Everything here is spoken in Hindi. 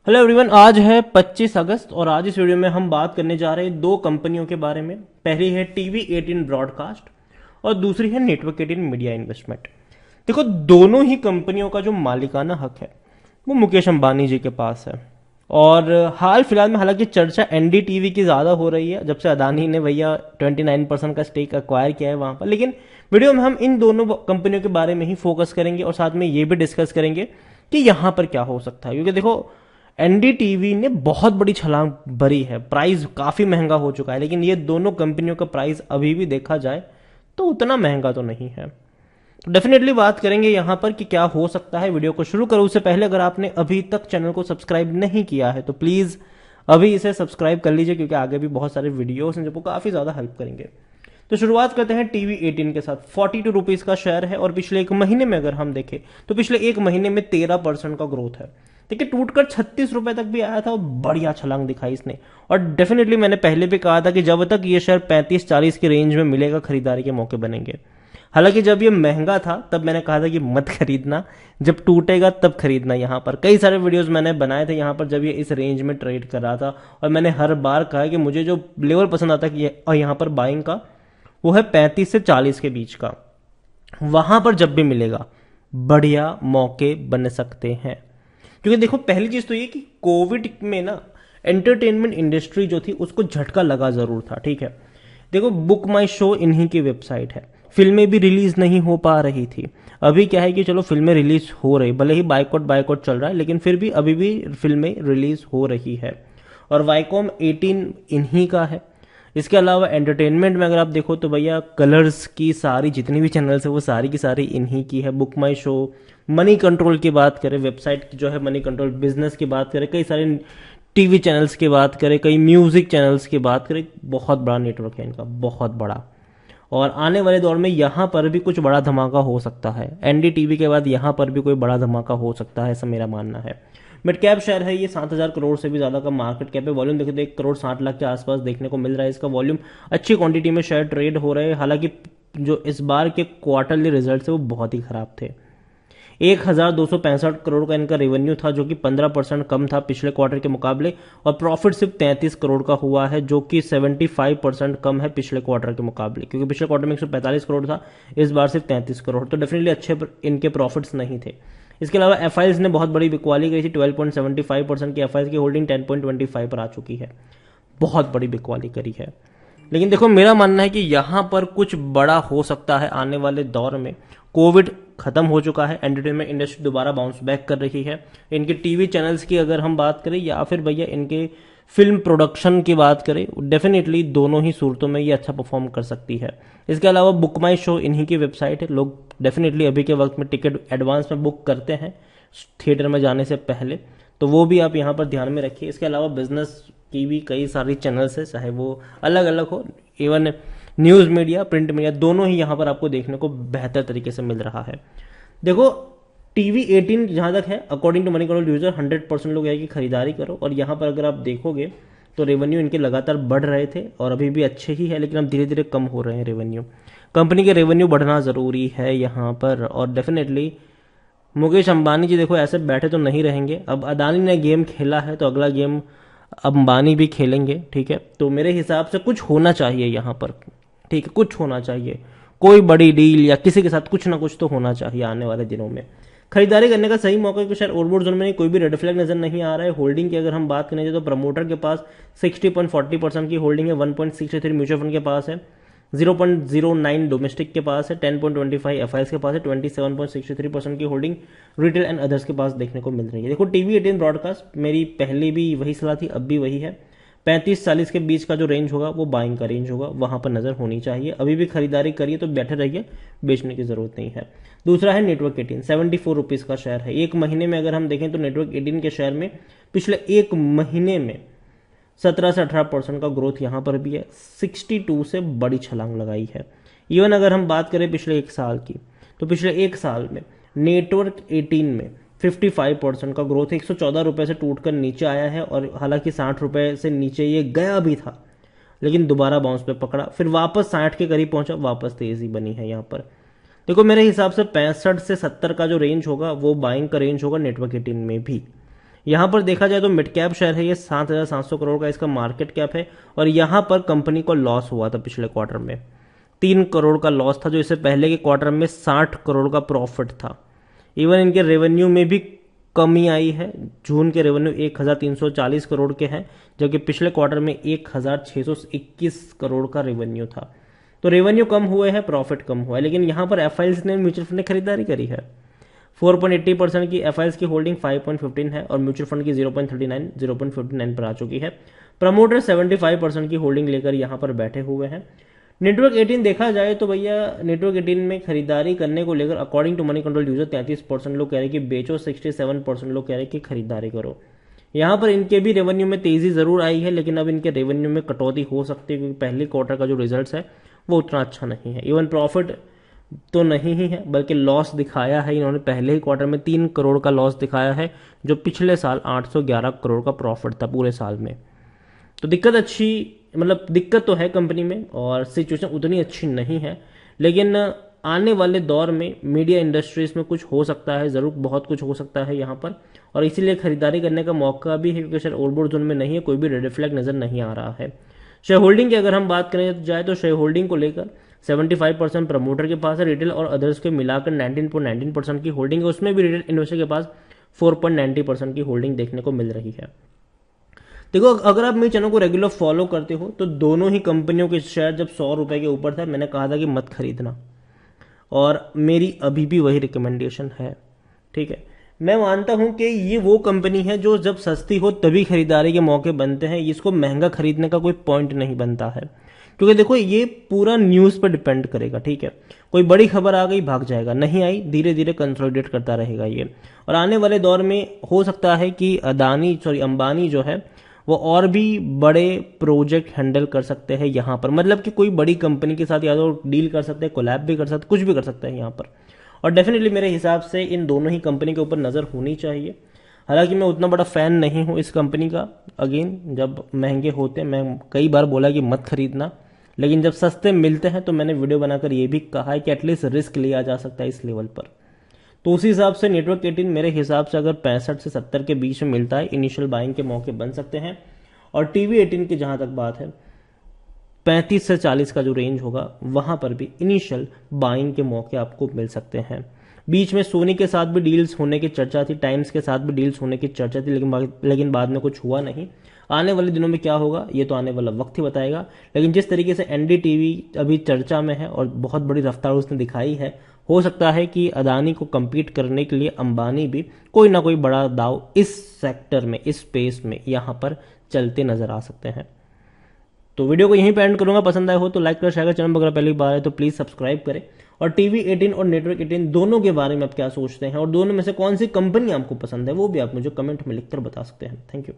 हेलो एवरीवन, आज है 25 अगस्त और आज इस वीडियो में हम बात करने जा रहे हैं दो कंपनियों के बारे में। पहली है टीवी 18 ब्रॉडकास्ट और दूसरी है नेटवर्क 18 मीडिया इन्वेस्टमेंट। देखो, दोनों ही कंपनियों का जो मालिकाना हक है वो मुकेश अंबानी जी के पास है। और हाल फिलहाल में हालांकि चर्चा एनडीटीवी की ज़्यादा हो रही है जब से अदानी ने भैया 29% का स्टेक एक्वायर किया है वहाँ पर। लेकिन वीडियो में हम इन दोनों कंपनियों के बारे में ही फोकस करेंगे और साथ में ये भी डिस्कस करेंगे कि यहाँ पर क्या हो सकता है, क्योंकि देखो एनडीटीवी ने बहुत बड़ी छलांग भरी है, प्राइस काफी महंगा हो चुका है, लेकिन ये दोनों कंपनियों का प्राइस अभी भी देखा जाए तो उतना महंगा तो नहीं है। तो डेफिनेटली बात करेंगे यहां पर कि क्या हो सकता है। वीडियो को शुरू करो उससे पहले अगर आपने अभी तक चैनल को सब्सक्राइब नहीं किया है तो प्लीज अभी इसे सब्सक्राइब कर लीजिए, क्योंकि आगे भी बहुत सारे वीडियोस हैं जो काफी ज्यादा हेल्प करेंगे। तो शुरुआत करते हैं टीवी 18 के साथ। 42 रुपीज का शेयर है और पिछले एक महीने में अगर हम देखें तो पिछले एक महीने में 13% का ग्रोथ है। देखिए, टूटकर 36 रुपए तक भी आया था और बढ़िया छलांग दिखाई इसने। और डेफिनेटली मैंने पहले भी कहा था कि जब तक ये शेयर 35-40 की रेंज में मिलेगा खरीदारी के मौके बनेंगे। हालांकि जब ये महंगा था तब मैंने कहा था कि मत खरीदना, जब टूटेगा तब खरीदना। यहाँ पर कई सारे वीडियोस मैंने बनाए थे यहाँ पर जब ये इस रेंज में ट्रेड कर रहा था, और मैंने हर बार कहा कि मुझे जो लेवल पसंद आता है और यहाँ पर बाइंग का वो है 35 से 40 के बीच का। वहां पर जब भी मिलेगा बढ़िया मौके बन सकते हैं। क्योंकि देखो, पहली चीज तो ये कि कोविड में ना एंटरटेनमेंट इंडस्ट्री जो थी उसको झटका लगा जरूर था, ठीक है। देखो, बुक माई शो इन्हीं की वेबसाइट है, फिल्में भी रिलीज नहीं हो पा रही थी। अभी क्या है कि चलो फिल्में रिलीज हो रही, भले ही बायकॉट चल रहा है, लेकिन फिर भी अभी भी फिल्में रिलीज हो रही है। और वाईकॉम 18 इन्हीं का है। इसके अलावा एंटरटेनमेंट में अगर आप देखो तो भैया कलर्स की सारी जितनी भी चैनल्स है वो सारी की सारी इन्हीं की है। बुक माई शो, मनी कंट्रोल की बात करें, वेबसाइट जो है मनी कंट्रोल बिजनेस की बात करें, कई सारे टीवी चैनल्स की बात करें, कई म्यूजिक चैनल्स की बात करें, बहुत बड़ा नेटवर्क है इनका, बहुत बड़ा। और आने वाले दौर में यहाँ पर भी कुछ बड़ा धमाका हो सकता है। एनडीटीवी के बाद यहाँ पर भी कोई बड़ा धमाका हो सकता है, ऐसा मेरा मानना है। मिड कैप शेयर है ये, 7,000 करोड़ से भी ज्यादा का मार्केट कैप है। वॉल्यूम देखो तो 1,60,00,000 के आसपास देखने को मिल रहा है इसका वॉल्यूम। अच्छी क्वांटिटी में शेयर ट्रेड हो रहे हैं। हालांकि जो इस बार के क्वार्टरली रिजल्ट है वो बहुत ही खराब थे। 1,265 करोड़ का इनका रेवेन्यू था जो कि 15% कम था पिछले क्वार्टर के मुकाबले, और प्रॉफिट सिर्फ 33 करोड़ का हुआ है जो कि 75% कम है पिछले क्वार्टर के मुकाबले, क्योंकि पिछले क्वार्टर में 145 करोड़ था, इस बार सिर्फ 33 करोड़। तो डेफिनेटली अच्छे इनके प्रॉफिट्स नहीं थे। इसके अलावा एफआईज ने बहुत बड़ी बिकवाली करी थी। 12.75% की एफआईज की होल्डिंग 10.25 पर आ चुकी है, बहुत बड़ी बिकवाली करी है। लेकिन देखो, मेरा मानना है कि यहां पर कुछ बड़ा हो सकता है आने वाले दौर में। कोविड खत्म हो चुका है, एंटरटेनमेंट इंडस्ट्री दोबारा बाउंस बैक कर रही है। इनके टीवी चैनल्स की अगर हम बात करें या फिर भैया इनके फिल्म प्रोडक्शन की बात करें, डेफिनेटली दोनों ही सूरतों में ये अच्छा परफॉर्म कर सकती है। इसके अलावा बुक माई शो इन्हीं की वेबसाइट है। लोग डेफिनेटली अभी के वक्त में टिकट एडवांस में बुक करते हैं थिएटर में जाने से पहले, तो वो भी आप यहाँ पर ध्यान में रखिए। इसके अलावा बिजनेस की भी कई सारी चैनल्स है, चाहे वो अलग अलग हो, even news media, print media, दोनों ही यहाँ पर आपको देखने को बेहतर तरीके से मिल रहा है। देखो, टीवी 18 जहां तक है, according to Moneycontrol user 100% लोग की खरीदारी करो। और यहाँ पर अगर आप देखोगे तो रेवेन्यू इनके लगातार बढ़ रहे थे और अभी भी अच्छे ही है, लेकिन अब धीरे धीरे कम हो रहे हैं रेवेन्यू। कंपनी के रेवेन्यू बढ़ना जरूरी है यहाँ पर। और डेफिनेटली मुकेश अंबानी जी देखो ऐसे बैठे तो नहीं रहेंगे। अब अदानी ने गेम खेला है तो अगला गेम अंबानी भी खेलेंगे, ठीक है। तो मेरे हिसाब से कुछ होना चाहिए यहाँ पर, ठीक है, कुछ होना चाहिए, कोई बड़ी डील या किसी के साथ कुछ ना कुछ तो होना चाहिए आने वाले दिनों में। खरीदारी करने का सही मौका कि शायद ओवरबोर्ड जोन में कोई भी रेड फ्लैग नजर नहीं आ रहा है। होल्डिंग की अगर हम बात करें तो प्रमोटर के पास 60.40% की होल्डिंग है, 1.63 म्यूचुअल फंड के पास है, 0.09 डोमेस्टिक के पास है, 10.25 एफआईएस के पास है, 27.63% की होल्डिंग रिटेल एंड अदर्स के पास देखने को मिल रही है। देखो, टीवी 18 ब्रॉडकास्ट मेरी पहले भी वही सलाह थी, अब भी वही है। 35-40 के बीच का जो रेंज होगा वो बाइंग का रेंज होगा, वहां पर नजर होनी चाहिए। अभी भी खरीदारी करिए तो बैठे रहिए, बेचने की जरूरत नहीं है। दूसरा है नेटवर्क 18, 74 रुपीज का शेयर है। एक महीने में अगर हम देखें तो नेटवर्क 18 के शेयर में पिछले एक महीने में 17 से 18% का ग्रोथ यहां पर भी है। 62 से बड़ी छलांग लगाई है। इवन अगर हम बात करें पिछले एक साल की, तो पिछले एक साल में नेटवर्क 18 में 55% का ग्रोथ है। 114 रुपए से टूटकर नीचे आया है, और हालांकि 60 रुपए से नीचे ये गया भी था, लेकिन दोबारा बाउंस पे पकड़ा, फिर वापस 60 के करीब पहुंचा, वापस तेजी बनी है यहाँ पर। देखो, मेरे हिसाब से 65 से 70 का जो रेंज होगा वो बाइंग का रेंज होगा नेटवर्क 18 में भी। यहाँ पर देखा जाए तो मिड कैप शेयर है, ये 7,700 करोड़ का इसका मार्केट कैप है, और यहाँ पर कंपनी को लॉस हुआ था पिछले क्वार्टर में, 3 करोड़ का लॉस था, जो इससे पहले के क्वार्टर में 60 करोड़ का प्रॉफिट था। इवन इनके रेवेन्यू में भी कमी आई है, जून के रेवेन्यू 1,340 करोड़ के हैं, जबकि पिछले क्वार्टर में 1,621 करोड़ का रेवेन्यू था। तो रेवेन्यू कम हुए हैं, प्रॉफिट कम हुआ है, लेकिन यहाँ पर एफआईएल्स ने, म्यूचुअल फंड ने खरीदारी करी है। 4.80% की एफआईएल्स की होल्डिंग 5.15 है और म्यूचुअल फंड की 0.59 पर आ चुकी है। प्रमोटर 75% की होल्डिंग लेकर यहाँ पर बैठे हुए हैं। नेटवर्क 18 देखा जाए तो भैया नेटवर्क 18 में खरीदारी करने को लेकर according to Moneycontrol user 33% लोग कह रहे हैं कि बेचो, 67% लोग कह रहे हैं कि खरीदारी करो। यहाँ पर इनके भी रेवेन्यू में तेजी जरूर आई है, लेकिन अब इनके रेवेन्यू में कटौती हो सकती है, क्योंकि पहले क्वार्टर का जो रिजल्ट है वो उतना अच्छा नहीं है। इवन प्रॉफिट तो नहीं ही है, बल्कि लॉस दिखाया है इन्होंने, पहले ही क्वार्टर में 3 करोड़ का लॉस दिखाया है, जो पिछले साल 811 करोड़ का प्रॉफिट था पूरे साल में। तो दिक्कत तो है कंपनी में, और सिचुएशन उतनी अच्छी नहीं है, लेकिन आने वाले दौर में मीडिया इंडस्ट्रीज में कुछ हो सकता है, जरूर बहुत कुछ हो सकता है यहाँ पर, और इसीलिए खरीदारी करने का मौका भी है, क्योंकि शेयर ओवरबॉट जोन में नहीं है, कोई भी रेड फ्लैग नजर नहीं आ रहा है। शेयर होल्डिंग की अगर हम बात करें जाए तो शेयर होल्डिंग को लेकर 75% प्रमोटर के पास है, रिटेल और अदर्स के मिलाकर 19.19% की होल्डिंग है, उसमें भी रिटेल इन्वेस्टर के पास 4.90% की होल्डिंग देखने को मिल रही है। देखो, अगर आप मेरे चैनल को रेगुलर फॉलो करते हो तो दोनों ही कंपनियों के शेयर जब 100 रुपए के ऊपर था, मैंने कहा था कि मत खरीदना, और मेरी अभी भी वही रिकमेंडेशन है। ठीक है, मैं मानता हूं कि ये वो कंपनी है जो जब सस्ती हो तभी खरीदारी के मौके बनते हैं, इसको महंगा खरीदने का कोई पॉइंट नहीं बनता है, क्योंकि देखो ये पूरा न्यूज पर डिपेंड करेगा। ठीक है, कोई बड़ी खबर आ गई भाग जाएगा, नहीं आई धीरे धीरे कंसोलिडेट करता रहेगा ये, और आने वाले दौर में हो सकता है कि अंबानी जो है वो और भी बड़े प्रोजेक्ट हैंडल कर सकते हैं यहाँ पर, मतलब कि कोई बड़ी कंपनी के साथ या तो डील कर सकते हैं, कोलैब भी कर सकते हैं, कुछ भी कर सकते हैं यहाँ पर। और डेफिनेटली मेरे हिसाब से इन दोनों ही कंपनी के ऊपर नज़र होनी चाहिए। हालांकि मैं उतना बड़ा फैन नहीं हूँ इस कंपनी का, अगेन जब महंगे होते हैं, मैं कई बार बोला कि मत खरीदना, लेकिन जब सस्ते मिलते हैं तो मैंने वीडियो बनाकर ये भी कहा है कि एटलीस्ट रिस्क लिया जा सकता है इस लेवल पर। तो उसी हिसाब से नेटवर्क 18 मेरे हिसाब से अगर 65 से 70 के बीच में मिलता है, इनिशियल बाइंग के मौके बन सकते हैं। और टीवी 18 की जहां तक बात है, 35 से 40 का जो रेंज होगा वहां पर भी इनिशियल बाइंग के मौके आपको मिल सकते हैं। बीच में सोनी के साथ भी डील्स होने की चर्चा थी, टाइम्स के साथ भी डील्स होने की चर्चा थी, लेकिन बाद में कुछ हुआ नहीं। आने वाले दिनों में क्या होगा ये तो आने वाला वक्त ही बताएगा, लेकिन जिस तरीके से एनडीटीवी अभी चर्चा में है और बहुत बड़ी रफ्तार उसने दिखाई है, हो सकता है कि अदानी को compete करने के लिए अंबानी भी कोई ना कोई बड़ा दाव इस सेक्टर में, इस स्पेस में यहां पर चलते नजर आ सकते हैं। तो वीडियो को यहीं पे एंड करूंगा, पसंद आया हो तो लाइक कर, शेयर, चैनल अगर पहली बार है तो प्लीज सब्सक्राइब करें। और टीवी 18 और नेटवर्क 18 दोनों के बारे में आप क्या सोचते हैं, और दोनों में से कौन सी कंपनी आपको पसंद है वो भी आप मुझे कमेंट में लिखकर बता सकते हैं। Thank you.